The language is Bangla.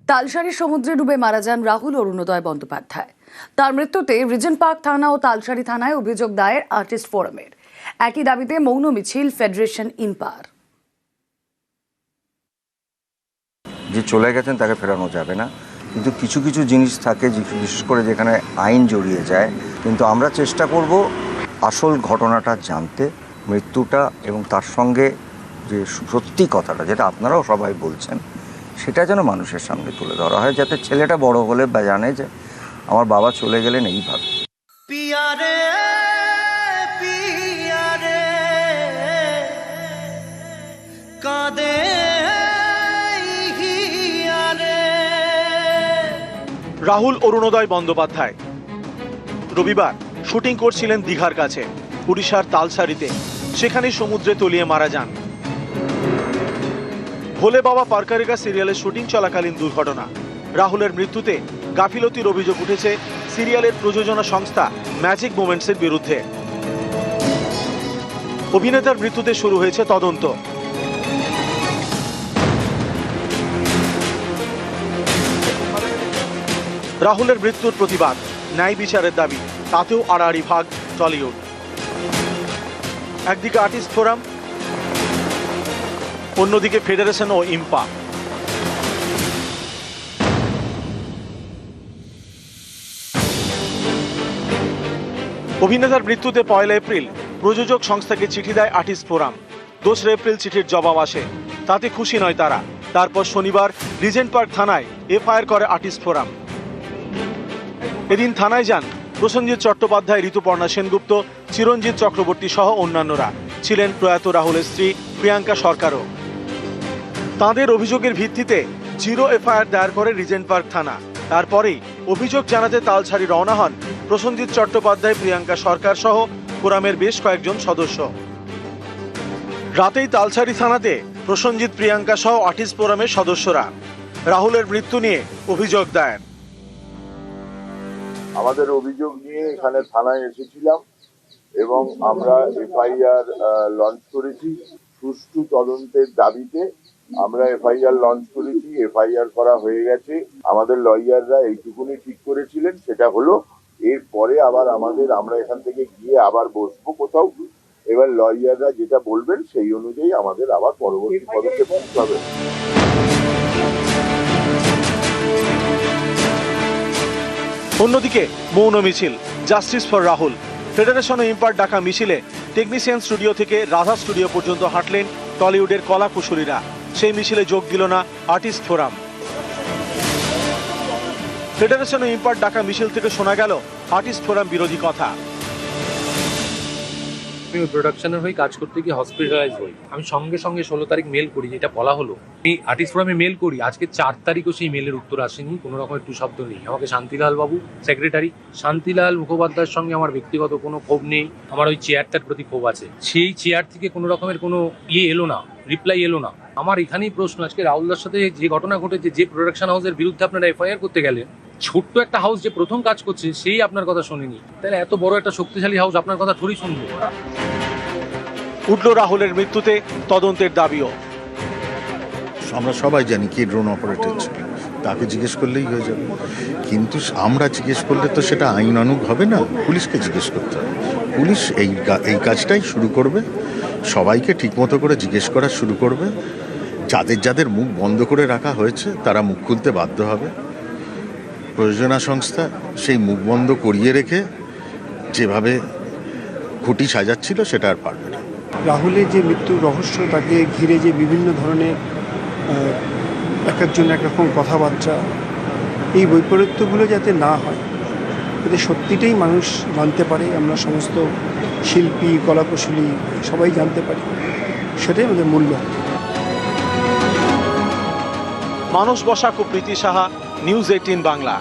তালসারীর সমুদ্রে ডুবে মারা যান রাহুল অরুণোদয় বন্দ্যোপাধ্যায়। তার মৃত্যুতে রিজেন্ট পার্ক থানা ও তালসারী থানায় অভিযোগ দায়ের আর্টিস্ট ফোরামের। একই দাবিতে মৌন মিছিল ফেডারেশন ইম্পার। যে চলে গেছেন তাকে ফেরানো যাবে না, কিন্তু কিছু কিছু জিনিস থাকে বিশেষ করে যেখানে আইন জড়িয়ে যায়। কিন্তু আমরা চেষ্টা করব আসল ঘটনাটা জানতে, মৃত্যুটা এবং তার সঙ্গে যে সত্যি কথাটা যেটা আপনারাও সবাই বলছেন সেটা যেন মানুষের সামনে তুলে ধরা হয়, যাতে ছেলেটা বড় হলে বা জানে যে আমার বাবা চলে গেলেন এইভাবে। রাহুল অরুণোদয় বন্দ্যোপাধ্যায় রবিবার শুটিং করছিলেন দীঘার কাছে উড়িষ্যার তালসারীতে। সেখানে সমুদ্রে তলিয়ে মারা যান। ভোলে বাবা পারকারেগা সিরিয়ালের শুটিং চলাকালীন দুর্ঘটনা। রাহুলের মৃত্যুতে গাফিলতির অভিযোগ উঠেছে সিরিয়ালের প্রযোজনা সংস্থা ম্যাজিক মোমেন্টসের বিরুদ্ধে। অভিনেতার মৃত্যুতে শুরু হয়েছে তদন্ত। রাহুলের মৃত্যুর প্রতিবাদ, ন্যায় বিচারের দাবি, তাতেও আড়াআড়ি ভাগ টলিউড। একদিকে আর্টিস্ট ফোরাম, অন্যদিকে ফেডারেশন ও ইম্পা। অভিনেতার মৃত্যুতে 1 এপ্রিল প্রযোজক সংস্থাকে চিঠি দেয় আর্টিস্ট ফোরাম। 2 এপ্রিল চিঠির জবাব আসে, তাতে খুশি নয় তারা। তারপর শনিবার রিজেন্ট পার্ক থানায় এফআইআর করে আর্টিস্ট ফোরাম। এদিন থানায় যান প্রসেনজিৎ চট্টোপাধ্যায়, ঋতুপর্ণা সেনগুপ্ত, চিরঞ্জিত চক্রবর্তী সহ অন্যান্যরা। ছিলেন প্রয়াত রাহুলের স্ত্রী প্রিয়াঙ্কা সরকারও। তাঁদের অভিযোগের ভিত্তিতে 0 এফআইআর দায়ের করে রিজেন্ট পার্ক থানা। তারপরেই অভিযোগ জানাতে তালসারী রওনা হন প্রসেনজিৎ চট্টোপাধ্যায়, প্রিয়াঙ্কা সরকার সহ ফোরামের বেশ কয়েকজন সদস্য। রাতেই তালসারী থানাতে প্রসেনজিৎ, প্রিয়াঙ্কা সহ আর্টিস্ট ফোরামের সদস্যরা রাহুলের মৃত্যু নিয়ে অভিযোগ দেন। আমাদের অভিযোগ নিয়ে এখানে থানায় এসেছিলাম এবং আমরা এফআইআর লঞ্চ করেছি। সুষ্ঠু তদন্তের দাবিতে আমরা এফআইআর লঞ্চ করেছি। এফআইআর করা হয়ে গেছে। আমাদের লয়াররা এইটুকুনি ঠিক করেছিলেন, সেটা হলো এরপরে আবার আমরা এখান থেকে গিয়ে আবার বসবো কোথাও। এবার লয়াররা যেটা বলবেন সেই অনুযায়ী আমাদের আবার পরবর্তী পদক্ষেপ নিতে হবে। অন্যদিকে মৌন মিছিল জাস্টিস ফর রাহুল। ফেডারেশন ও ইম্পার ডাকা মিছিলে টেকনিশিয়ান স্টুডিও থেকে রাধা স্টুডিও পর্যন্ত হাঁটলেন টলিউডের কলা কুশলীরা। সেই মিছিলে যোগ দিল না আর্টিস্ট ফোরাম। ফেডারেশন ও ইম্পার ডাকা মিছিল থেকে শোনা গেল আর্টিস্ট ফোরাম বিরোধী কথা। আমি ওই প্রোডাকশনের হয়ে কাজ করতে গিয়ে হসপিটালাইজ হই। আমি সঙ্গে সঙ্গে 16 তারিখ মেল করি, যেটা বলা হলো। এই আর্টিস্ট ফোরামে মেল করি, আজকে 4 তারিখও সেই মেলের উত্তর আসেনি, কোনো রকম একটু শব্দ নেই। আমাকে শান্তিলাল বাবু, সেক্রেটারি শান্তিলাল মুখোপাধ্যায়ের সঙ্গে আমার ব্যক্তিগত কোনো ক্ষোভ নেই, আমার ওই চেয়ারটার প্রতি ক্ষোভ আছে। সেই চেয়ার থেকে কোনো রকমের কোনো এলো না, রিপ্লাই এলো না। আমার এখানেই প্রশ্ন, আজকে রাহুলদার সাথে যে ঘটনা ঘটেছে, যে প্রোডাকশন হাউসের বিরুদ্ধে আপনারা এফআইআর করতে গেলেন, ছোট্ট একটা হাউস যে প্রথম কাজ করছে সেই আপনার কথা শোনেনি, তাহলে এত বড় একটা শক্তিশালী হাউস আপনার কথা থোড়ি শুনবে? উঠল রাহুলের মৃত্যুতে তদন্তের দাবিও। আমরা সবাই জানি কি ড্রোন অপারেটর ছিল, তাকে জিজ্ঞেস করলেই হয়ে যাবে। কিন্তু আমরা জিজ্ঞেস করলে তো সেটা আইনানুগ হবে না, পুলিশকে জিজ্ঞেস করতে হবে। পুলিশ এই কাজটাই শুরু করবে, সবাইকে ঠিকমতো করে জিজ্ঞেস করা শুরু করবে। যাদের মুখ বন্ধ করে রাখা হয়েছে তারা মুখ খুলতে বাধ্য হবে। প্রযোজনা সংস্থা সেই মুখ বন্ধ করিয়ে রেখে যেভাবে খুঁটি সাজাচ্ছিল সেটা আর পারবে না। রাহুলের যে মৃত্যুর রহস্য, তাকে ঘিরে যে বিভিন্ন ধরনের এক একজন একরকম কথাবার্তা, এই বৈপরীত্যগুলো যাতে না হয়, যাতে সত্যিটাই মানুষ জানতে পারে, আমরা সমস্ত শিল্পী, কলাকুশলী সবাই জানতে পারি, সেটাই আমাদের মূল্য। মানস বসাক ও প্রীতি সাহা, নিউজ 18 বাংলা।